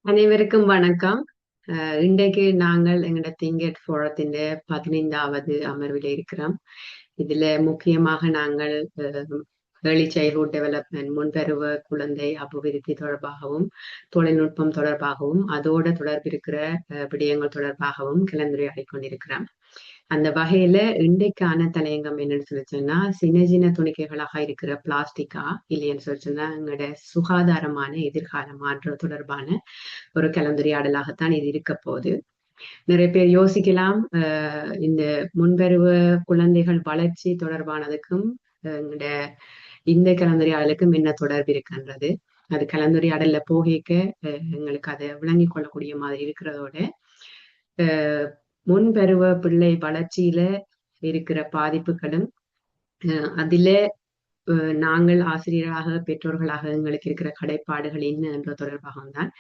அனைவருக்கும் வணக்கம். இன்றைக்கு நாங்கள் எங்களோட திங்கட் ஃபோரத்தின் 15வது அமர்வில் இருக்கிறோம். இதுல முக்கியமாக நாங்கள் ஏர்லி சைல்ட்ஹுட் டெவலப்மெண்ட் முன்பருவ குழந்தை அபிவிருத்தி தொடர்பாகவும் தொழில்நுட்பம் தொடர்பாகவும் அதோட தொடர்பிருக்கிற விடயங்கள் தொடர்பாகவும் கலந்துரையாடிக் கொண்டிருக்கிறோம். அந்த வகையில இன்றைக்கான தலையங்கம் என்னன்னு சொல்லி சொன்னா, சின்ன சின்ன துணிக்கைகளாக இருக்கிற பிளாஸ்டிக்கா இல்லைன்னு சொல்லி சொன்னா எங்களோட சுகாதாரமான எதிர்கால மாற்றம் தொடர்பான ஒரு கலந்துரையாடலாகத்தான் இது இருக்க போகுது. நிறைய பேர் யோசிக்கலாம், இந்த முன்பருவ குழந்தைகள் வளர்ச்சி தொடர்பானதுக்கும் எங்களோட இந்த கலந்துரையாடலுக்கும் என்ன தொடர்பு இருக்குன்றது. அது கலந்துரையாடல்ல போகிக்க எங்களுக்கு அதை விளங்கி கொள்ளக்கூடிய மாதிரி இருக்கிறதோட முன்பருவ பிள்ளை வளர்ச்சியில இருக்கிற பாதிப்புகளும் அதில நாங்கள் ஆசிரியராக பெற்றோர்களாக எங்களுக்கு இருக்கிற கடைப்பாடுகள் என்ன என்ற தொடர்பாகவும் தான்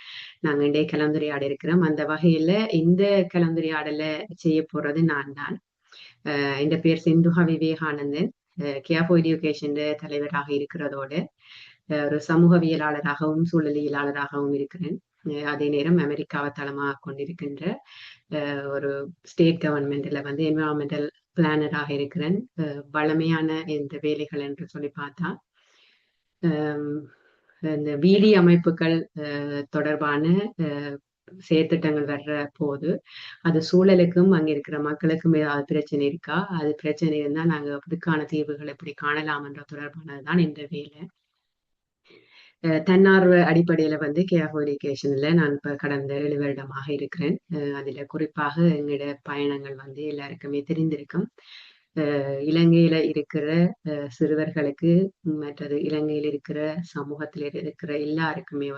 நாங்கள் இன்றைய கலந்துரையாட இருக்கிறோம். அந்த வகையில இந்த கலந்துரையாடலை செய்ய போறது நான் தான். இந்த பேர் சிந்துகா விவேகானந்தன், கேர் ஃபார் எஜுகேஷன் தலைவராக இருக்கிறதோடு ஒரு சமூகவியலாளராகவும் சூழலியலாளராகவும் இருக்கிறேன். அதே நேரம் அமெரிக்காவை தளமாக கொண்டிருக்கின்ற ஒரு ஸ்டேட் கவர்மெண்ட்ல என்விரான்மெண்டல் பிளானராக இருக்கிறேன். வளமையான இந்த வேலைகள் என்று சொல்லி பார்த்தா இந்த வீதி அமைப்புகள் தொடர்பான செயற்திட்டங்கள் வர்ற போது அது சூழலுக்கும் அங்க இருக்கிற மக்களுக்கும் ஏதாவது பிரச்சனை இருக்கா, அது பிரச்சனை இருந்தா நாங்க அதுக்கான தீர்வுகள் எப்படி காணலாம் என்ற தொடர்பானதுதான் இந்த வேலை. தன்னார்வ அடிப்படையில கேர் ஃபார் எஜுகேஷன்ல நான் இப்ப கடந்த 7 வருடமாக இருக்கிறேன். அதுல குறிப்பாக எங்களோட பயணங்கள் எல்லாருக்குமே தெரிந்திருக்கும். இலங்கையில இருக்கிற சிறுவர்களுக்கு மற்றது இலங்கையில் இருக்கிற சமூகத்தில் இருக்கிற எல்லாருக்குமே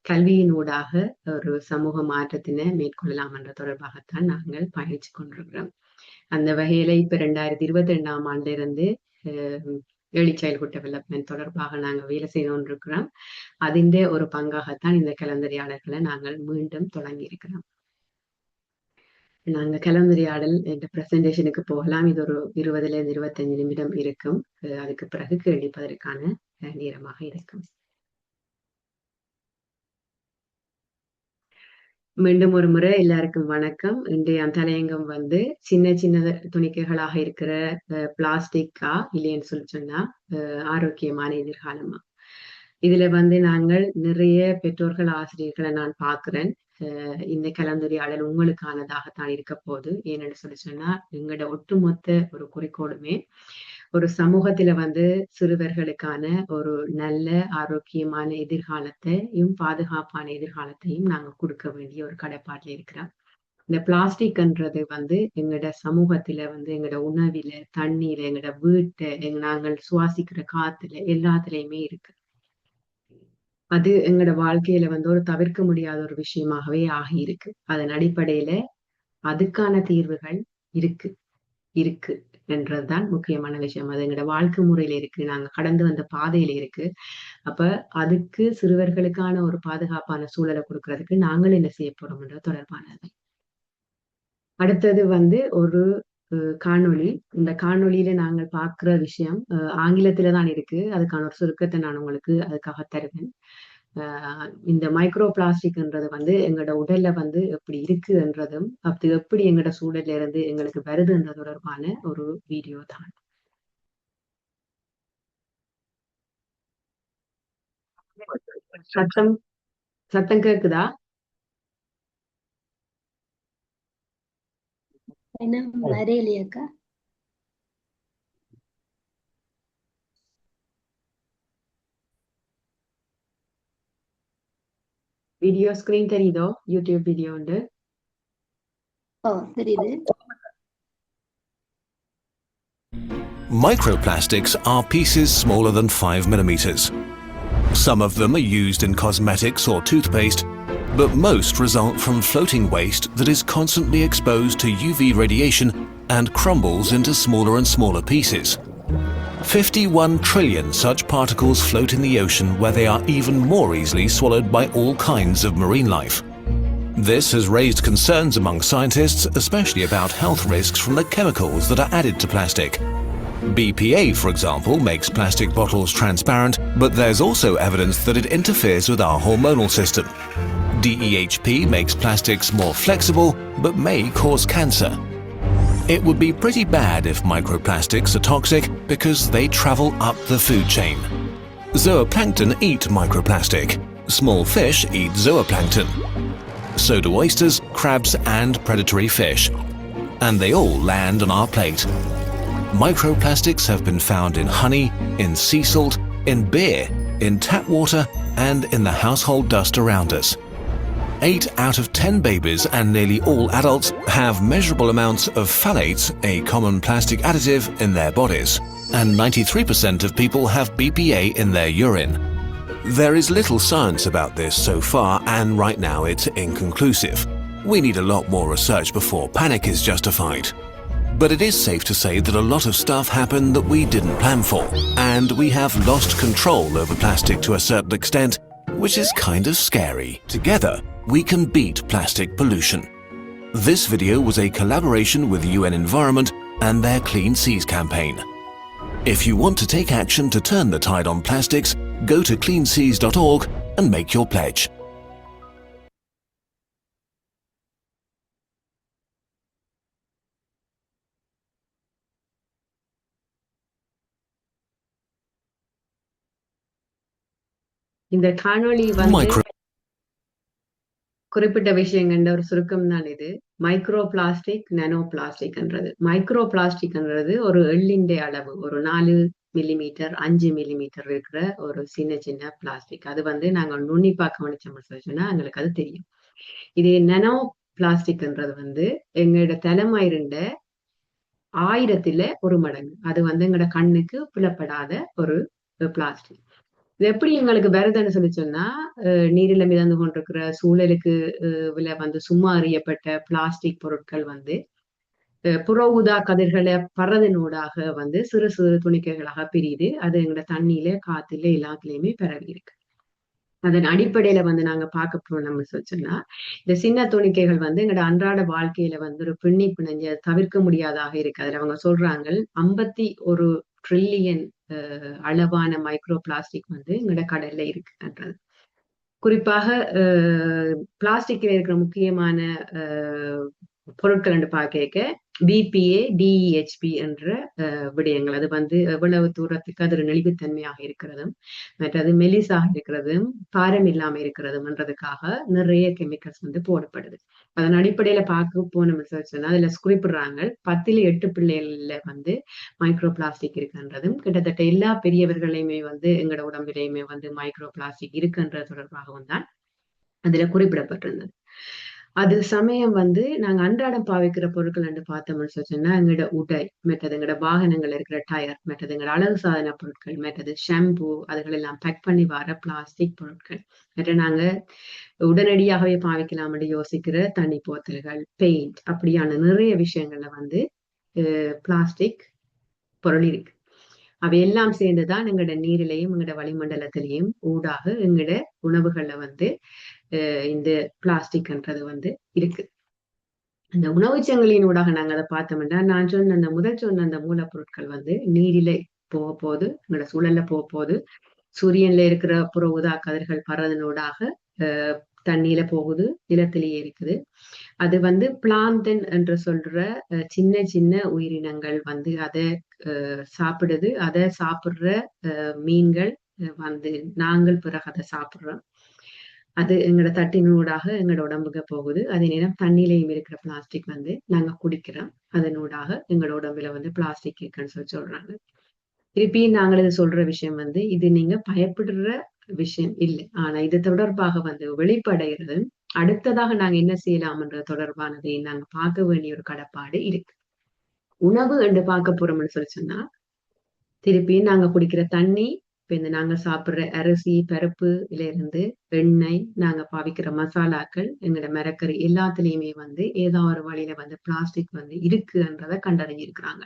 கல்வியினூடாக ஒரு சமூக மாற்றத்தினை மேற்கொள்ளலாம் என்ற தொடர்பாகத்தான் நாங்கள் பயணிச்சு கொண்டிருக்கிறோம். அந்த வகையில இப்ப 2022ஆம் ஆண்டுல இருந்து ஏர்லி சைல்ட்ஹுட் டெவலப்மெண்ட் தொடர்பாக நாங்கள் வேலை செய்து கொண்டிருக்கிறோம். அதிண்ட ஒரு பங்காகத்தான் இந்த கலந்துரையாடல்களை நாங்கள் மீண்டும் தொடங்கி இருக்கிறோம். நாங்க கலந்துரையாடல் இந்த பிரசன்டேஷனுக்கு போகலாம். இது ஒரு 20லிருந்து 25 நிமிடம் இருக்கும். அதுக்கு பிறகு கேள்விப்பதற்கான நேரமாக இருக்கும். மீண்டும் ஒரு முறை எல்லாருக்கும் வணக்கம். இன்றைய தலையங்கம் சின்ன சின்ன துணிக்கைகளாக இருக்கிற பிளாஸ்டிக்கா இல்லைன்னு சொல்லி சொன்னா ஆரோக்கியமான எதிர்காலமா. இதுல நாங்கள் நிறைய பெற்றோர்கள் ஆசிரியர்களை நான் பார்க்கிறேன். இந்த கலந்துரையாடல் உங்களுக்கானதாகத்தான் இருக்க போகுது. ஏன்னு சொல்லி சொன்னா எங்களோட ஒட்டுமொத்த ஒரு குறிக்கோளுமே ஒரு சமூகத்துல சிறுவர்களுக்கான ஒரு நல்ல ஆரோக்கியமான எதிர்காலத்தையும் பாதுகாப்பான எதிர்காலத்தையும் நாங்க கொடுக்க வேண்டிய ஒரு கடப்பாட்டுல இருக்கிறோம். இந்த பிளாஸ்டிக்ன்றது எங்களோட சமூகத்துல எங்களோட உணவில, தண்ணீர, எங்களோட வீட்டை, நாங்கள் சுவாசிக்கிற காத்துல எல்லாத்துலயுமே இருக்கு. அது எங்களோட வாழ்க்கையில ஒரு தவிர்க்க முடியாத ஒரு விஷயமாகவே ஆகியிருக்கு. அதன் அடிப்படையில அதுக்கான தீர்வுகள் இருக்கு இருக்கு என்றதுதான் முக்கியமான விஷயம். அது எங்களோட வாழ்க்கை முறையில இருக்கு, நாங்க கடந்து வந்த பாதையில இருக்கு. அப்ப அதுக்கு சிறுவர்களுக்கான ஒரு பாதுகாப்பான சூழலை கொடுக்கறதுக்கு நாங்கள் என்ன செய்ய போறோம்ன்ற தொடர்பானது. அடுத்தது ஒரு காணொளி. இந்த காணொளியில நாங்கள் பார்க்கிற விஷயம் ஆங்கிலத்தில தான் இருக்கு. அதுக்கான ஒரு சுருக்கத்தை நான் உங்களுக்கு அதுக்காக தருவேன். இந்த மைக்ரோ பிளாஸ்டிக்ன்றது எங்களோட உடல்ல எப்படி இருக்குன்றதும் அது எப்படி எங்களோட சூழல்ல இருந்து எங்களுக்கு வருதுன்ற தொடர்பான ஒரு வீடியோ தான். சத்தம் சத்தம் கேக்குதா? வரையிலையாக்கா? வீடியோ ஸ்கிரீன் தெரியுதோ? யூடியூப் வீடியோ உண்டு. தெரியுது. Microplastics are pieces smaller than 5 millimeters. Some of them are used in cosmetics or toothpaste, but most result from floating waste that is constantly exposed to UV radiation and crumbles into smaller and smaller pieces. 51 trillion such particles float in the ocean, where they are even more easily swallowed by all kinds of marine life. This has raised concerns among scientists, especially about health risks from the chemicals that are added to plastic. BPA, for example, makes plastic bottles transparent, but there's also evidence that it interferes with our hormonal system. DEHP makes plastics more flexible but may cause cancer. It would be pretty bad if microplastics are toxic because they travel up the food chain. Zooplankton eat microplastic. Small fish eat zooplankton. So do oysters, crabs and predatory fish. And they all land on our plate. Microplastics have been found in honey, in sea salt, in beer, in tap water and in the household dust around us. 8 out of 10 babies and nearly all adults have measurable amounts of phthalates, a common plastic additive, in their bodies. And 93% of people have BPA in their urine. There is little science about this so far, and right now it's inconclusive. We need a lot more research before panic is justified. But it is safe to say that a lot of stuff happened that we didn't plan for, and we have lost control over plastic to a certain extent, which is kind of scary. Together, we can beat plastic pollution. This video was a collaboration with UN Environment and their Clean Seas campaign. If you want to take action to turn the tide on plastics, go to cleanseas.org and make your pledge. இந்த காணொளி வந்து Micro குறிப்பிட்ட விஷயங்கள்ட ஒரு சுருக்கம் தான் இது. Micro plastic, நானோ பிளாஸ்டிக்ன்றது. Micro பிளாஸ்டிக்ன்றது ஒரு எள்ளிന്റെ அளவு, ஒரு 4 மில்லிமீட்டர் 5 மில்லிமீட்டர் இருக்கிற ஒரு சின்ன சின்ன பிளாஸ்டிக். அது வந்து நாங்க நுண்ணிப்பா கவனிச்சோம்னு சொன்னா எங்களுக்கு அது தெரியும். இது நானோ பிளாஸ்டிக்ன்றது வந்து எங்களோட தலைமை இருந்த 1000ல 1 மடங்கு. அது வந்து எங்களோட கண்ணுக்கு புலப்படாத ஒரு பிளாஸ்டிக். இது எப்படி எங்களுக்கு வருதுன்னு சொல்லி சொன்னா, நீரில மிதந்து கொண்டிருக்கிற சூழலுக்கு வந்து சும்மா அறியப்பட்ட பிளாஸ்டிக் பொருட்கள் வந்து புற ஊதா கதிர்களை பறதனூடாக வந்து சிறு சிறு துணிக்கைகளாக பிரியுது. அது எங்களோட தண்ணியில, காத்துல எல்லாத்துலயுமே பரவி இருக்கு. அதன் அடிப்படையில வந்து நாங்க பார்க்க போனோம்னு சொன்னா, இந்த சின்ன துணிக்கைகள் வந்து எங்களோட அன்றாட வாழ்க்கையில வந்து ஒரு பின்னி பிணைஞ்ச தவிர்க்க முடியாதாக இருக்கு. அதுல அவங்க சொல்றாங்க 51 ட்ரில்லியன் அளவான மைக்ரோ பிளாஸ்டிக் வந்து எங்களோட கடல்ல இருக்குன்றது. குறிப்பாக பிளாஸ்டிக்ல இருக்கிற முக்கியமான பொருட்கள் என்று பார்க்க பிபிஏ, டிஇஹெச்பி என்ற விடயங்கள். அது வந்து எவ்வளவு தூரத்துக்கு அது நெளிவுத்தன்மையாக இருக்கிறதும், மற்றது மெலிசாக இருக்கிறதும், பாரம் இல்லாம இருக்கிறதும்ன்றதுக்காக நிறைய கெமிக்கல்ஸ் வந்து போடப்படுது. அதன் அடிப்படையில பார்க்க போனோம்னு சொன்னா அதுல குறிப்பிடுறாங்க 10ல் 8 பிள்ளைகள்ல வந்து மைக்ரோ பிளாஸ்டிக் இருக்குன்றதும், கிட்டத்தட்ட எல்லா பெரியவர்களையுமே வந்து எங்களோட உடம்பிலையுமே வந்து மைக்ரோ பிளாஸ்டிக் இருக்குன்ற தொடர்பாகவும் தான் அதுல குறிப்பிடப்பட்டிருந்தது. அது சமயம் வந்து நாங்க அன்றாடம் பாவிக்கிற பொருட்கள் என்று பார்த்தோம்னு சொன்னா எங்களோட உடை, மற்றது எங்களோட வாகனங்கள் இருக்கிற டயர், மற்றது எங்களோட அழகு சாதன பொருட்கள், மற்றது ஷாம்பு, அதுகள் எல்லாம் பேக் பண்ணி வர பிளாஸ்டிக் பொருட்கள், மற்ற நாங்க உடனடியாகவே பாவிக்கலாம் என்று யோசிக்கிற தண்ணி போத்தல்கள், பெயிண்ட், அப்படியான நிறைய விஷயங்கள்ல வந்து பிளாஸ்டிக் பொருள் இருக்கு. அவை எல்லாம் சேர்ந்துதான் எங்களோட நீரிலையும் எங்களோட வளிமண்டலத்திலையும் ஊடாக எங்களோட உணவுகள்ல வந்து இந்த பிளாஸ்டிக்ன்றது வந்து இருக்கு. அந்த உணவுச்சங்கிலியின் ஊடாக நாங்க அதை பார்த்தோம்னா, நான் சொன்ன அந்த முதல் சொன்ன அந்த மூலப்பொருட்கள் வந்து நீரிலே போக போகுது, எங்களோட சூழல்ல போக போகுது, சூரியன்ல இருக்கிற புற ஊதா கதிர்கள் பறதனூடாக தண்ணியில போகுது, நிலத்திலேயே இருக்குது. அது வந்து பிளான்தன் என்று சொல்ற சின்ன சின்ன உயிரினங்கள் வந்து அதை சாப்பிடுது. அதை சாப்பிடுற மீன்கள் வந்து நாங்கள் பிறகு அதை சாப்பிடுறோம். அது எங்களோட தட்டினூடாக எங்களோட உடம்புக்கு போகுது. அதே நேரம் தண்ணியிலையும் இருக்கிற பிளாஸ்டிக் வந்து நாங்க குடிக்கிறோம். அதனூடாக எங்களோட உடம்புல வந்து பிளாஸ்டிக் இருக்குன்னு சொல்றாங்க. திருப்பி நாங்கள் இது சொல்ற விஷயம் வந்து இது நீங்க பயப்படுற விஷயம் இல்லை. ஆனா இது தொடர்பாக வந்து வெளிப்படைகிறது அடுத்ததாக நாங்க என்ன செய்யலாம்ன்ற தொடர்பானதை நாங்க பார்க்க வேண்டிய ஒரு கடப்பாடு இருக்கு. உணவு என்று பார்க்க போறோம்னு சொன்னா திருப்பி நாங்க குடிக்கிற தண்ணி, இப்ப இந்த நாங்க சாப்பிடுற அரிசி, பருப்புல இருந்து எண்ணெய், நாங்க பாவிக்கிற மசாலாக்கள், எங்களோட மரக்கறி எல்லாத்துலயுமே வந்து ஏதோ ஒரு வழியில வந்து பிளாஸ்டிக் வந்து இருக்குன்றத கண்டறிஞ்சிருக்கிறாங்க.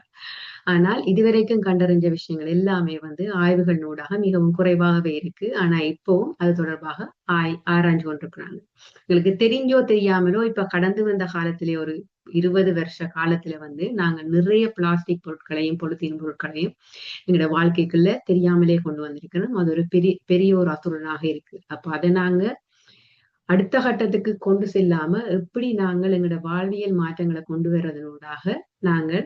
ஆனால் இதுவரைக்கும் கண்டறிஞ்ச விஷயங்கள் எல்லாமே வந்து ஆய்வுகள் நூடாக மிகவும் குறைவாகவே இருக்கு. ஆனா இப்பவும் அது தொடர்பாக ஆராய்ஞ்சு கொண்டிருக்கிறாங்க. எங்களுக்கு தெரிஞ்சோ தெரியாமலோ இப்ப கடந்து வந்த காலத்திலே ஒரு 20 வருஷ காலத்துல வந்து நாங்க நிறைய பிளாஸ்டிக் பொருட்களையும் பொலித்தீன் பொருட்களையும் எங்களோட வாழ்க்கைக்குள்ள தெரியாமலே கொண்டு வந்திருக்கணும். அது ஒரு பெரிய ஒரு அத்துடனாக இருக்கு. அப்ப அதை நாங்க அடுத்த கட்டத்துக்கு கொண்டு செல்லாம எப்படி நாங்கள் எங்களோட வாழ்வியல் மாற்றங்களை கொண்டு வர்றதனூடாக நாங்கள்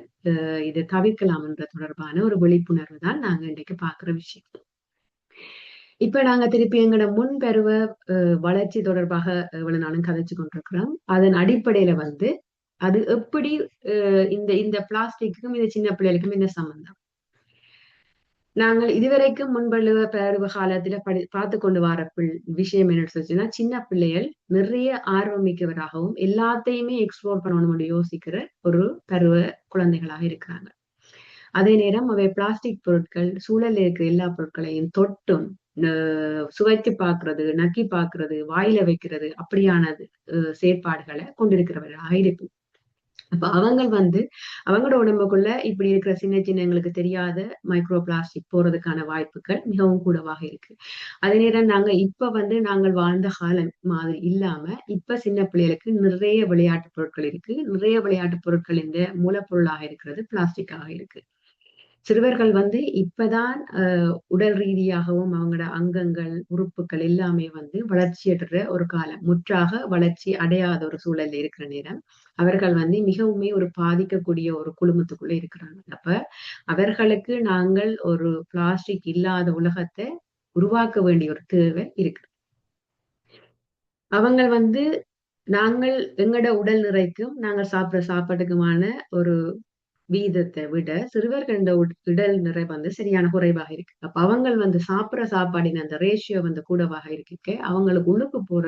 இதை தவிர்க்கலாம் என்ற தொடர்பான ஒரு விழிப்புணர்வு தான் நாங்க இன்றைக்கு பாக்குற விஷயம். இப்ப நாங்க திருப்பி எங்களோட முன்பருவ வளர்ச்சி தொடர்பாக இவ்வளவு நாளும் கதைச்சு கொண்டிருக்கிறோம். அதன் அடிப்படையில வந்து அது எப்படி இந்த இந்த பிளாஸ்டிக்கும் இந்த சின்ன பிள்ளைகளுக்கும் என்ன சம்பந்தம்? நாங்கள் இதுவரைக்கும் பருவ காலத்துல பார்த்து கொண்டு வர விஷயம் என்னன்னு சொல்லிச்சுன்னா, சின்ன பிள்ளைகள் நிறைய ஆர்வம் மிக்கவராகவும் எல்லாத்தையுமே எக்ஸ்ப்ளோர் பண்ணணும்னு யோசிக்கிற ஒரு பருவ குழந்தைகளாக இருக்கிறாங்க. அதே நேரம் அவை பிளாஸ்டிக் பொருட்கள், சூழலில் இருக்கிற எல்லா பொருட்களையும் தொட்டும் சுவைத்து பார்க்கறது, நக்கி பார்க்கறது, வாயில வைக்கிறது அப்படியானது செயற்பாடுகளை கொண்டிருக்கிறவர்களாக இருக்கு. அப்ப அவங்க வந்து அவங்களோட உடம்புக்குள்ள இப்படி இருக்கிற சின்ன சின்ன எங்களுக்கு தெரியாத மைக்ரோ பிளாஸ்டிக் போறதுக்கான வாய்ப்புகள் மிகவும் கூடவாக இருக்கு. அதே நேரம் நாங்கள் வாழ்ந்த காலம் மாதிரி இல்லாம இப்ப சின்ன பிள்ளைகளுக்கு நிறைய விளையாட்டு பொருட்கள் இருக்கு. நிறைய விளையாட்டு பொருட்கள் இந்த மூலப்பொருளாக இருக்கிறது பிளாஸ்டிக்காக இருக்கு. சிறுவர்கள் வந்து இப்பதான் உடல் ரீதியாகவும் அவங்களோட அங்கங்கள், உறுப்புகள் எல்லாமே வந்து வளர்ச்சியற்ற ஒரு காலம், முற்றாக வளர்ச்சி அடையாத ஒரு சூழல்ல இருக்கிற நேரம் அவர்கள் வந்து மிகவுமே ஒரு பாதிக்கக்கூடிய ஒரு குழுமத்துக்குள்ள இருக்கிறாங்க. அப்ப அவர்களுக்கு நாங்கள் ஒரு பிளாஸ்டிக் இல்லாத உலகத்தை உருவாக்க வேண்டிய ஒரு தேவை இருக்கு. அவங்க வந்து நாங்கள் எங்களோட உடல் நிறைக்கும் நாங்கள் சாப்பிடுற சாப்பாட்டுக்குமான ஒரு வீதத்தை விட சிறுவர்கள் உடல் நிறை வந்து சரியான குறைவாக இருக்கு. அப்ப அவங்க வந்து சாப்பிடுற சாப்பாடின் அந்த ரேஷியோ வந்து கூடவாக இருக்கு. அவங்களுக்கு உள்ளுக்கு போற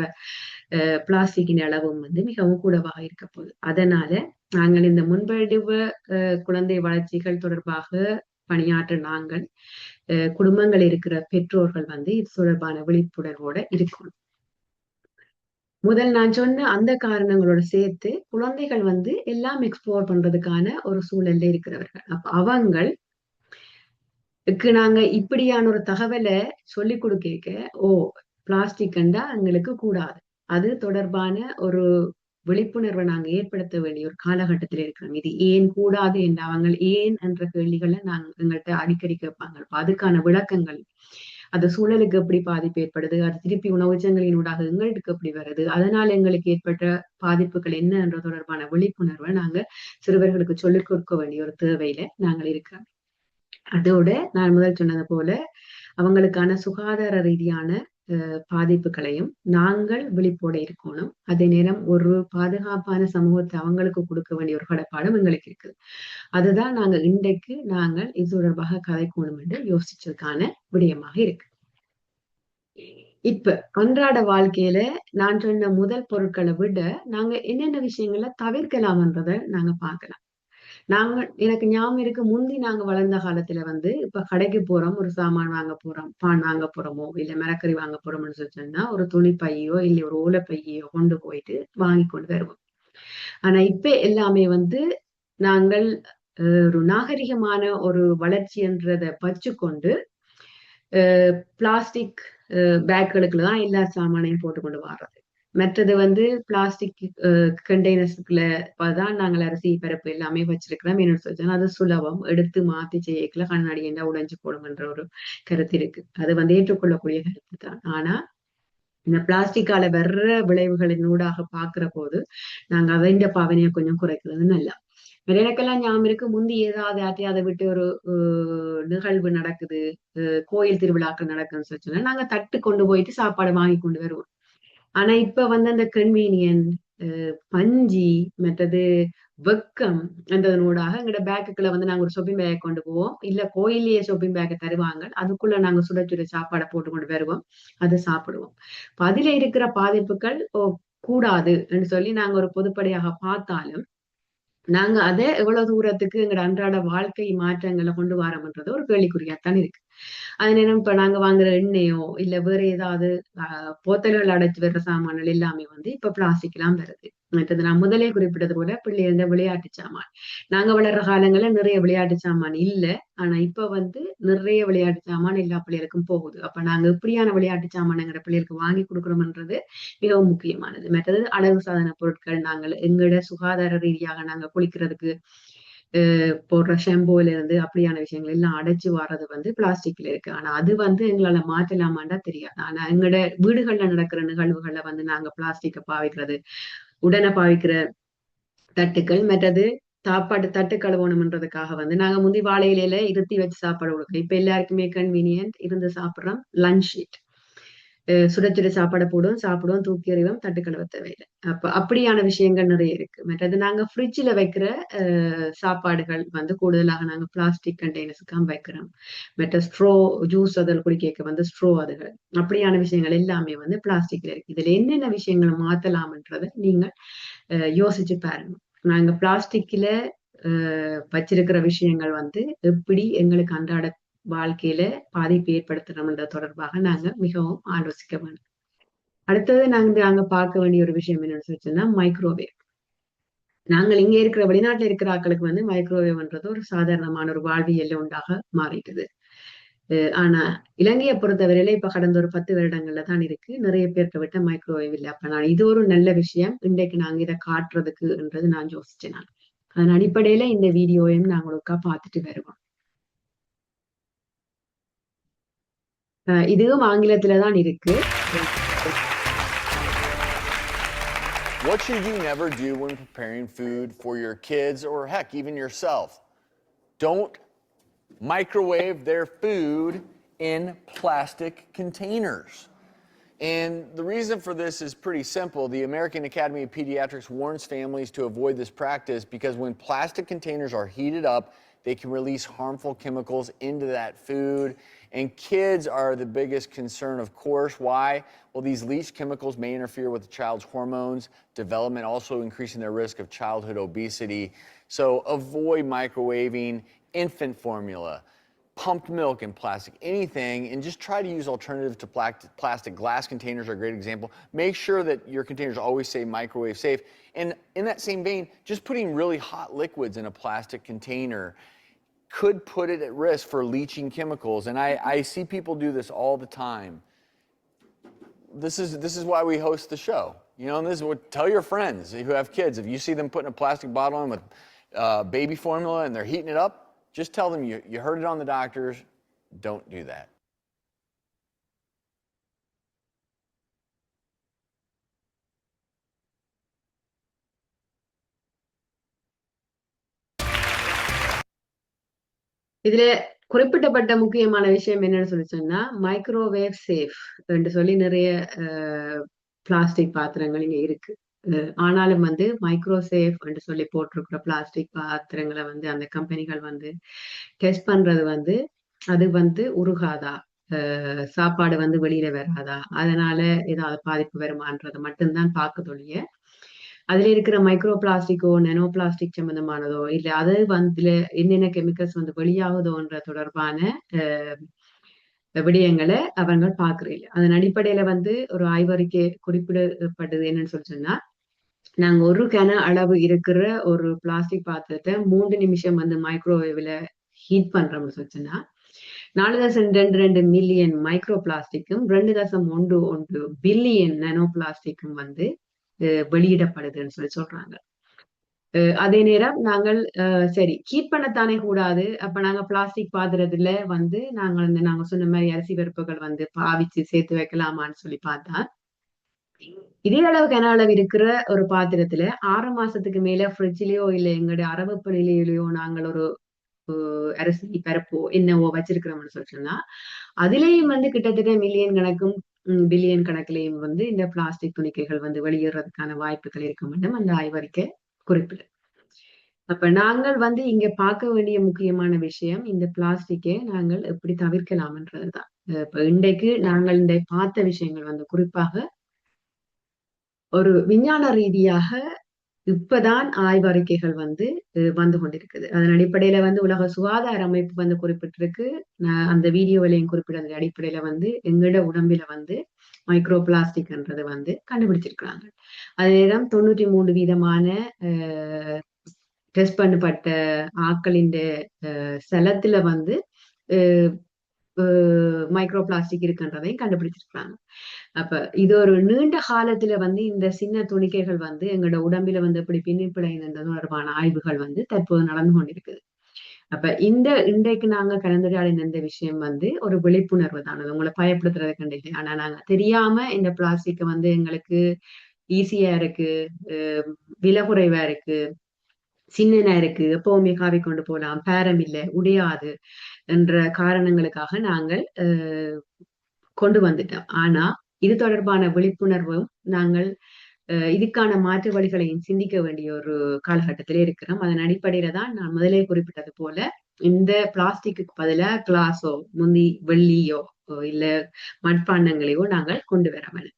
பிளாஸ்டிக்கின் அளவும் வந்து மிகவும் கூடவாக இருக்க போகுது. அதனால நாங்கள் இந்த முன்படுவ குழந்தை வளர்ச்சிகள் தொடர்பாக பணியாற்ற நாங்கள் குடும்பங்கள் இருக்கிற பெற்றோர்கள் வந்து இது தொடர்பான விழிப்புணர்வோட இருக்கணும். முதல் நான் சொன்ன அந்த காரணங்களோட சேர்த்து குழந்தைகள் வந்து எல்லாம் எக்ஸ்ப்ளோர் பண்றதுக்கான ஒரு சூழல்ல இருக்கிறவர்கள். அப்ப அவங்களுக்கு நாங்க இப்படியான ஒரு தகவலை சொல்லி கொடுக்க பிளாஸ்டிக் கண்டா எங்களுக்கு கூடாது, அது தொடர்பான ஒரு விழிப்புணர்வை நாங்க ஏற்படுத்த வேண்டிய ஒரு காலகட்டத்தில் இருக்கிறோம். இது ஏன் கூடாது என்று அவங்க ஏன் என்ற கேள்விகளை நாங்க எங்கள்கிட்ட அடிக்கடி கேட்பாங்க. அதுக்கான விளக்கங்கள், அது சூழலுக்கு எப்படி பாதிப்பு ஏற்படுது, அது திருப்பி உணவுச்சங்களினூடாக எங்களுக்கு எப்படி வருது, அதனால எங்களுக்கு ஏற்பட்ட பாதிப்புகள் என்ன என்ற தொடர்பான விழிப்புணர்வை நாங்க சிறுவர்களுக்கு சொல்லிக் கொடுக்க வேண்டிய ஒரு தேவையில நாங்கள் இருக்கிறோம். அதோட நான் முதல் சொன்னது போல அவங்களுக்கான சுகாதார ரீதியான பாதிப்புகளையும் நாங்கள் விழிப்போட இருக்கணும். அதே நேரம் ஒரு பாதுகாப்பான சமூகத்தை அவங்களுக்கு கொடுக்க வேண்டிய ஒரு கடப்பாடும் எங்களுக்கு இருக்குது. அதுதான் இன்றைக்கு நாங்கள் இது தொடர்பாக கதைக்கணும் என்று யோசிச்சதுக்கான விடயமாக இருக்கு. இப்ப அன்றாட வாழ்க்கையில நான் சொன்ன முதல் பொருட்களை விட நாங்க என்னென்ன விஷயங்களை தவிர்க்கலாம்ன்றதை நாங்க பார்க்கலாம். எனக்கு ஞாபகம் இருக்கு, முந்தி நாங்க வளர்ந்த காலத்துல வந்து இப்ப கடைக்கு போறோம், ஒரு சாமான் வாங்க போறோம், பான் வாங்க போறோமோ இல்ல மரக்கறி வாங்க போறோம்னு சொன்னா ஒரு துணி பையோ இல்ல ஒரு ஓலை பையோ கொண்டு போயிட்டு வாங்கி கொண்டு வருவோம். ஆனா இப்ப எல்லாமே வந்து நாங்கள் ஒரு நாகரிகமான ஒரு வளர்ச்சி என்றதை பச்சுக்கொண்டு பிளாஸ்டிக் பேக்குகளுக்குள்ளதான் எல்லா சாமானையும் போட்டு கொண்டு வர்றது. மற்றது வந்து பிளாஸ்டிக் கண்டெய்னர்ஸ்க்குள்ள தான் நாங்கள் அரிசி பருப்பு எல்லாமே வச்சிருக்கிறோம். என்னன்னு சொல்லிச்சோன்னா அது சுலபம், எடுத்து மாத்தி செய்யக்கல கண்ணாடி என்ன உடைஞ்சு போடும் என்ற ஒரு கருத்து இருக்கு. அது வந்து ஏற்றுக்கொள்ளக்கூடிய கருத்து தான். ஆனா இந்த பிளாஸ்டிக்கால வர்ற விளைவுகளின் ஊடாக பாக்குற போது நாங்க அதை பாவனையை கொஞ்சம் குறைக்கிறது நல்லா. எனக்கெல்லாம் ஞாபகம் இருக்கு, முந்தி ஏதாவது அதை விட்டு ஒரு நிகழ்வு நடக்குது, கோயில் திருவிழாக்கள் நடக்குதுன்னு சொல்லிச்சோன்னா நாங்க தட்டு கொண்டு போயிட்டு சாப்பாடு வாங்கி கொண்டு வருவோம். ஆனா இப்ப வந்து அந்த கன்வீனியன்ட் பஞ்சி மற்றது வெக்கம் என்றதனூடாக எங்களோட பேக்குக்குள்ள வந்து நாங்க ஒரு ஷாப்பிங் பேக் கொண்டு போவோம், இல்ல கோயிலேயே ஷாப்பிங் பேக்கை தருவாங்க, அதுக்குள்ள நாங்க சுட சுட சாப்பாடை போட்டு கொண்டு வருவோம், அதை சாப்பிடுவோம். அதுல இருக்கிற பாதிப்புகள் கூடாது என்று சொல்லி நாங்க ஒரு பொதுப்படையாக பார்த்தாலும் நாங்க அதை எவ்வளவு தூரத்துக்கு எங்களோட அன்றாட வாழ்க்கை மாற்றங்களை கொண்டு வரோம்ன்றது ஒரு கேள்விக்குறியாத்தான் இருக்கு. அது நேரம் இப்ப நாங்க வாங்குற எண்ணெயோ இல்ல வேற ஏதாவது போத்தல்கள் அடைச்சு வர்ற சாமான்கள் எல்லாமே வந்து இப்ப பிளாஸ்டிக் எல்லாம் வருது. மற்றது நான் முதலே குறிப்பிட்டது போல பிள்ளைங்க விளையாட்டு சாமான், நாங்க வளர்ற காலங்கள்ல நிறைய விளையாட்டு சாமான் இல்ல, ஆனா இப்ப வந்து நிறைய விளையாட்டு சாமான் எல்லா பிள்ளைகளுக்கும் போகுது. அப்ப நாங்க இப்படியான விளையாட்டு சாமான் எங்களோட பிள்ளைகளுக்கு வாங்கி கொடுக்குறோம்ன்றது மிகவும் முக்கியமானது. மற்றது அழகு சாதன பொருட்கள், நாங்கள் எங்களோட சுகாதார ரீதியாக நாங்க குளிக்கிறதுக்கு போடுற ஷாம்பூல இருந்து அப்படியான விஷயங்கள் எல்லாம் அடைச்சு வர்றது வந்து பிளாஸ்டிக்ல இருக்கு. ஆனா அது வந்து எங்களால மாற்றலாமாண்டா தெரியாது. ஆனா எங்களோட வீடுகள்ல நடக்கிற நிகழ்வுகள்ல வந்து நாங்க பிளாஸ்டிக்கை பாவிக்கிறது, உடனே பாவிக்கிற தட்டுக்கள், மற்றது சாப்பாடு தட்டு கழுவணும்ன்றதுக்காக வந்து நாங்க முந்தி வாழை இலையில இருத்தி வச்சு சாப்பாடு கொடுக்குறோம். இப்ப எல்லாருக்குமே கன்வீனியன்ட் இருந்து சாப்பிடுறோம் லஞ்ச் ஷீட். சுட சுட சாப்பாடை போடுவோம், சாப்பிடுவோம், தூக்கி எறிவோம், தட்டு கழுவ தேவையில்லை. அப்ப அப்படியான விஷயங்கள் நிறைய இருக்கு. மற்றது நாங்க ஃப்ரிட்ஜில் வைக்கிற சாப்பாடுகள் வந்து கூடுதலாக நாங்க பிளாஸ்டிக் கண்டெய்னர்ஸுக்காக வைக்கிறோம். மற்ற ஸ்ட்ரோ ஜூஸ் அதில் குடிக்க வந்து ஸ்ட்ரோ அதுகள் அப்படியான விஷயங்கள் எல்லாமே வந்து பிளாஸ்டிக்ல இருக்கு. இதுல என்னென்ன விஷயங்களை மாத்தலாம்ன்றதை நீங்க யோசிச்சு பாருங்க. நாங்க பிளாஸ்டிக்ல வச்சிருக்கிற விஷயங்கள் வந்து எப்படி எங்களுக்கு அன்றாட வாழ்க்கையில பாதிப்பு ஏற்படுத்தணும்ன்ற தொடர்பாக நாங்க மிகவும் ஆலோசிக்க வேண்டும். அடுத்தது நாங்க பார்க்க வேண்டிய ஒரு விஷயம் என்னன்னு சொல்லிச்சுன்னா மைக்ரோவேவ். நாங்கள் இங்க இருக்கிற வெளிநாட்டுல இருக்கிற ஆட்களுக்கு வந்து மைக்ரோவேவ்ன்றது ஒரு சாதாரணமான ஒரு வாழ்வியல் உண்டாக மாறிட்டுது. ஆனா இலங்கையை பொறுத்தவரையில இப்ப கடந்த ஒரு 10 வருடங்கள்ல தான் இருக்கு நிறைய பேர்கிட்ட விட்ட மைக்ரோவேவ் இல்லை. அப்ப நான் இது ஒரு நல்ல விஷயம் இன்றைக்கு நாங்க இதை காட்டுறதுக்குன்றது நான் யோசிச்சேன். நான் அதன் அடிப்படையில இந்த வீடியோவையும் நாங்களுக்கா பார்த்துட்டு வருவோம். இதுவும் ஆங்கிலத்துல தான் இருக்கு. What should you never do when preparing food for your kids or heck, even yourself? Don't microwave their food in plastic containers. And the reason for this is pretty simple. The American Academy of Pediatrics warns families to avoid this practice because when plastic containers are heated up, they can release harmful chemicals into that food. And kids are the biggest concern, of course. Why? Well, these leached chemicals may interfere with the child's hormones, development, also increasing their risk of childhood obesity. So avoid microwaving infant formula, pumped milk in plastic, anything, and just try to use alternatives to plastic. Glass containers are a great example. Make sure that your containers always say microwave safe. And in that same vein, just putting really hot liquids in a plastic container could put it at risk for leaching chemicals. And I see people do this all the time. This is why we host the show. You know, and this is what, tell your friends who have kids, if you see them putting a plastic bottle in with baby formula and they're heating it up, just tell them you heard it on the doctors, don't do that. இதுல குறிப்பிட்டப்பட்ட முக்கியமான விஷயம் என்னன்னு சொல்லி சொன்னா microwave safe என்று சொல்லி நிறைய plastic பாத்திரங்கள் இங்க இருக்கு. ஆனாலும் வந்து மைக்ரோ சேஃப் என்று சொல்லி போட்டிருக்கிற பிளாஸ்டிக் பாத்திரங்களை வந்து அந்த கம்பெனிகள் வந்து டெஸ்ட் பண்றது வந்து அது வந்து உருகாதா, சாப்பாடு வந்து வெளியில வராதா, அதனால ஏதாவது பாதிப்பு வருமானதை மட்டும்தான் பார்க்கதொழிய அதுல இருக்கிற மைக்ரோ பிளாஸ்டிக்கோ நானோ பிளாஸ்டிக் சம்பந்தமானதோ இல்ல அது வந்து என்னென்ன கெமிக்கல்ஸ் வந்து வெளியாகுதோன்ற தொடர்பான விடயங்களை அவங்க பாக்குறீங்க. அதன் அடிப்படையில வந்து ஒரு ஆய்வறிக்கை குறிப்பிடப்படுது என்னன்னு சொல்லி சொன்னா நாங்க ஒரு கன அளவு இருக்கிற ஒரு பிளாஸ்டிக் பாத்திரத்தை 3 நிமிஷம் வந்து மைக்ரோவேவ்ல ஹீட் பண்றோம்னு சொல்லிச்சுன்னா 4.22 மில்லியன் மைக்ரோ பிளாஸ்டிக்கும் 2.11 பில்லியன் நானோ பிளாஸ்டிக்கும் வந்து வெளியிடப்படுதுன்னு சொல்லி சொல்றாங்க. அதே நேரம் நாங்கள் சரி ஹீட் பண்ணத்தானே கூடாது, அப்ப நாங்க பிளாஸ்டிக் பாத்திரத்துல வந்து நாங்க சொன்ன மாதிரி அரிசி பருப்புகள் வந்து பாவிச்சு சேர்த்து வைக்கலாமான்னு சொல்லி பார்த்தா இதே அளவு கன அளவு இருக்கிற ஒரு பாத்திரத்துல 6 மாசத்துக்கு மேல ஃப்ரிட்ஜ்லயோ இல்ல எங்களுடைய அரவப்பு நிலையிலயோ நாங்கள் ஒரு அரிசி பருப்போ என்னவோ வச்சிருக்கிறோம்னு சொல்லிச்சோம்னா அதுலயும் வந்து கிட்டத்தட்ட மில்லியன் கணக்கும் பில்லியன் கணக்கிலையும் வந்து இந்த பிளாஸ்டிக் துணிக்கைகள் வந்து வெளியேறதுக்கான வாய்ப்புகள் இருக்க மாட்டோம் அந்த ஆய்வறிக்கை குறிப்பிடு. அப்ப நாங்கள் வந்து இங்க பார்க்க வேண்டிய முக்கியமான விஷயம் இந்த பிளாஸ்டிக்கை நாங்கள் எப்படி தவிர்க்கலாம்ன்றதுதான். இப்ப இன்றைக்கு நாங்கள் இந்த பார்த்த விஷயங்கள் வந்து குறிப்பாக ஒரு விஞ்ஞான ரீதியாக இப்பதான் ஆய்வறிக்கைகள் வந்து கொண்டிருக்குது. அதன் அடிப்படையில வந்து உலக சுகாதார அமைப்பு வந்து குறிப்பிட்டிருக்கு. அந்த வீடியோவிலையும் குறிப்பிட்ட அடிப்படையில வந்து எங்களோட உடம்பில வந்து மைக்ரோ பிளாஸ்டிக்ன்றது வந்து கண்டுபிடிச்சிருக்கிறாங்க. அதே நேரம் 93% டெஸ்ட் பண்ணப்பட்ட ஆக்களின் சலத்துல வந்து மைக்ரோ பிளாஸ்டிக் இருக்குன்றதையும் கண்டுபிடிச்சிருக்காங்க. அப்ப இது ஒரு நீண்ட காலத்துல வந்து இந்த சின்ன துணிக்கைகள் வந்து எங்களோட உடம்பில வந்து எப்படி பின்னிப்பிடைந்த தொடர்பான ஆய்வுகள் வந்து தற்போது நடந்து கொண்டிருக்குது. அப்ப இன்றைக்கு நாங்க கலந்துரையாடின இந்த விஷயம் வந்து ஒரு விழிப்புணர்வு தான். அது உங்களை பயப்படுத்துறது கண்டிப்பா. ஆனா நாங்க தெரியாம இந்த பிளாஸ்டிக் வந்து எங்களுக்கு ஈஸியா இருக்கு, விலை குறைவா இருக்கு, சின்னனா இருக்கு, எப்பவுமே காவி கொண்டு போலாம், பேரம் இல்லை, உடையாது என்ற காரணங்களுக்காக நாங்கள் கொண்டு வந்துட்டோம். ஆனா இது தொடர்பான விழிப்புணர்வும் நாங்கள் இதுக்கான மாற்று வழிகளையும் சிந்திக்க வேண்டிய ஒரு காலகட்டத்திலே இருக்கிறோம். அதன் அடிப்படையில தான் நான் முதலே குறிப்பிட்டது போல இந்த பிளாஸ்டிக்கு பதிலா கிளாஸோ முந்தி வெள்ளியோ இல்ல மட்பாண்டங்களையோ நாங்கள் கொண்டு வர வேணும்.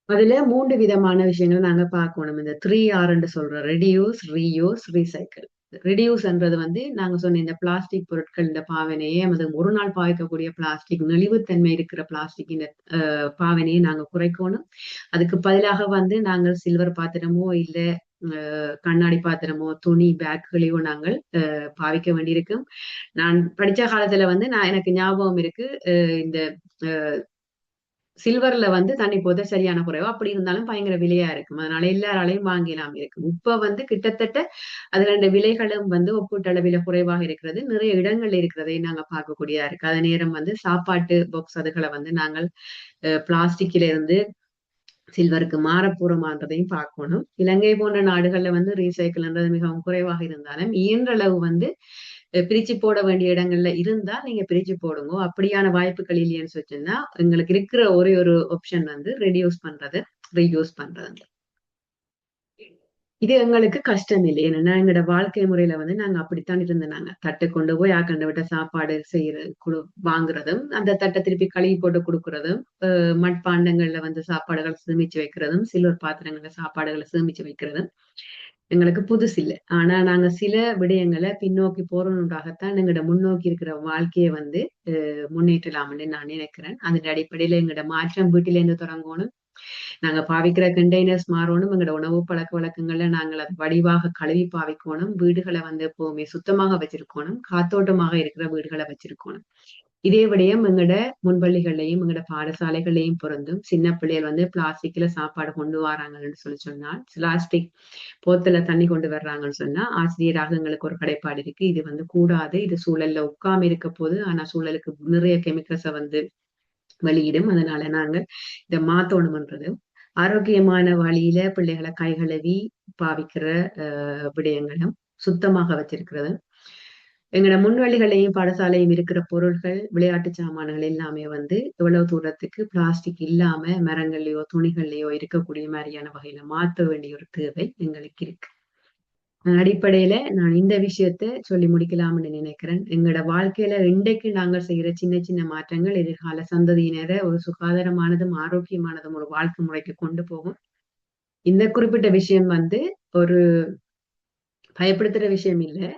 அதுல 3 விதமான விஷயங்கள் நாங்க பார்க்கணும். இந்த 3R என்று சொல்ற ரெடியூஸ், ரீயூஸ், ரீசைக்கிள். ரெடியூஸ்ன்றது வந்து நாங்க சொன்ன இந்த பிளாஸ்டிக் பொருட்கள் இந்த பாவனையே நமது ஒரு நாள் பாவிக்கக்கூடிய பிளாஸ்டிக், நெளிவுத்தன்மை இருக்கிற பிளாஸ்டிக் இந்த பாவனையை நாங்க குறைக்கணும். அதுக்கு பதிலாக வந்து நாங்கள் சில்வர் பாத்திரமோ இல்ல கண்ணாடி பாத்திரமோ துணி பேக்குகளையோ நாங்கள் பாவிக்க வேண்டியிருக்கும். நான் படிச்ச காலத்துல வந்து எனக்கு ஞாபகம் இருக்கு, இந்த சில்வர்ல வந்து தண்ணி போத சரியான குறைவு, அப்படி இருந்தாலும் பயங்கர விலையா இருக்கும். அதனால எல்லாராலையும் வாங்கலாம் இருக்கும். இப்ப வந்து கிட்டத்தட்ட அதுல ரெண்டு விலைகளும் வந்து ஒப்பீட்டளவில குறைவாக இருக்கிறது. நிறைய இடங்கள் இருக்கிறதை நாங்க பார்க்கக்கூடியதா இருக்கு. அதே நேரம் வந்து சாப்பாட்டு பாக்ஸ் அதுகளை வந்து நாங்கள் பிளாஸ்டிக்ல இருந்து சில்வருக்கு மாறப்போறோமான்றதையும் பார்க்கணும். இலங்கை போன்ற நாடுகள்ல வந்து ரீசைக்கிள்ன்றது மிகவும் குறைவாக இருந்தாலும் இயன்றளவு வந்து பிரிச்சு போட வேண்டிய இடங்கள்ல இருந்தா நீங்க பிரிச்சு போடுங்க. அப்படியான வாய்ப்புகள் இல்லைன்னு சொன்னா எங்களுக்கு இருக்கிற ஒரே ஒரு ஆப்ஷன் வந்து ரெடியூஸ் பண்றது, ரீயூஸ் பண்றது. இது எங்களுக்கு கஷ்டம் இல்லை. ஏன்னா எங்களோட வாழ்க்கை முறையில வந்து நாங்க அப்படித்தான் இருந்தாங்க. தட்டை கொண்டு போய் ஆக்கண்ட விட்ட சாப்பாடு செய்யறது வாங்குறதும், அந்த தட்டை திருப்பி கழுவி போட்டு கொடுக்கறதும், மட்பாண்டங்கள்ல வந்து சாப்பாடுகள் சேமிச்சு வைக்கிறதும், சில்வர் பாத்திரங்கள்ல சாப்பாடுகளை சேமிச்சு வைக்கிறதும் எங்களுக்கு புதுசு இல்லை. ஆனா நாங்க சில விடயங்களை பின்னோக்கி போறோம்னுக்காகத்தான் எங்களோட முன்னோக்கி இருக்கிற வாழ்க்கையை வந்து முன்னேற்றலாம்னு நான் நினைக்கிறேன். அதன் அடிப்படையில எங்களோட மாற்றம் வீட்டில இருந்து தொடங்கணும். நாங்க பாவிக்கிற கண்டெய்னர்ஸ் மாறணும். எங்களோட உணவு பழக்க வழக்கங்கள்ல நாங்கள் அது வடிவாக கழுவி பாவிக்கணும். வீடுகளை வந்து எப்பவுமே சுத்தமாக வச்சிருக்கணும். காத்தோட்டமாக இருக்கிற வீடுகளை வச்சிருக்கணும். இதே விடயம் எங்களோட முன்பள்ளிகள்லையும் எங்களோட பாடசாலைகள்லையும் பொருந்தும். சின்ன பிள்ளைகள் வந்து பிளாஸ்டிக்ல சாப்பாடு கொண்டு வராங்கன்னு சொன்னால், பிளாஸ்டிக் போத்தல தண்ணி கொண்டு வர்றாங்கன்னு சொன்னா ஆசிரியராக எங்களுக்கு ஒரு கடைப்பாடு இருக்கு. இது வந்து கூடாது, இது சூழல்ல உட்காம இருக்க போது, ஆனா சூழலுக்கு நிறைய கெமிக்கல்ஸை வந்து வெளியிடும். அதனால நாங்கள் இதை மாத்தோணும்ன்றது ஆரோக்கியமான வழியில பிள்ளைகளை கைகழுவி பாவிக்கிற விடயங்களும் சுத்தமாக வச்சிருக்கிறது. எங்களோட முன்வழிகளையும் பாடசாலையும் இருக்கிற பொருட்கள், விளையாட்டு சாமான்கள் எல்லாமே வந்து எவ்வளவு தூரத்துக்கு பிளாஸ்டிக் இல்லாம மரங்கள்லயோ துணிகள்லயோ இருக்கக்கூடிய மாதிரியான வகையில மாற்ற வேண்டிய ஒரு தேவை எங்களுக்கு இருக்கு. அடிப்படையில நான் இந்த விஷயத்த சொல்லி முடிக்கலாம்னு நினைக்கிறேன். எங்களோட வாழ்க்கையில இன்றைக்கு நாங்கள் செய்யற சின்ன சின்ன மாற்றங்கள் எதிர்கால சந்ததியினரை ஒரு சுகாதாரமானதும் ஆரோக்கியமானதும் ஒரு வாழ்க்கை முறைக்கு கொண்டு போகும். இந்த குறிப்பிட்ட விஷயம் வந்து ஒரு பயப்படுத்துற விஷயம் இல்லை,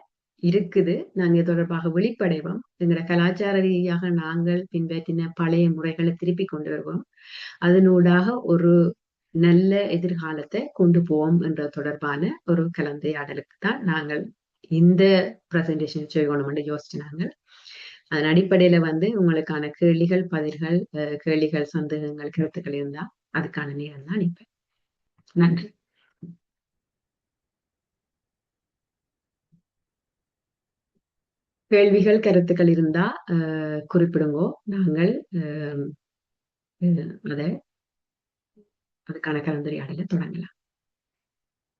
இருக்குது. நாங்க இது தொடர்பாக விழிப்படைவோம். எங்களோட கலாச்சார ரீதியாக நாங்கள் பின்பற்றின பழைய முறைகளை திருப்பி கொண்டு வருவோம். அதனூடாக ஒரு நல்ல எதிர்காலத்தை கொண்டு போவோம் என்ற தொடர்பான ஒரு கலந்துரையாடலுக்கு தான் நாங்கள் இந்த பிரசன்டேஷன் செய்யணும் என்று யோசிச்சாங்க. அதன் அடிப்படையில வந்து உங்களுக்கான கேள்விகள், பதில்கள், கேள்விகள், சந்தேகங்கள், கருத்துக்கள் இருந்தா அதுக்கான நேரம் தான் இப்ப. நன்றி. கேள்விகள், கருத்துக்கள் இருந்தா குறிப்பிடுங்கோ. நாங்கள் அதை அதுக்கான கலந்துரையாடலை தொடங்கலாம்.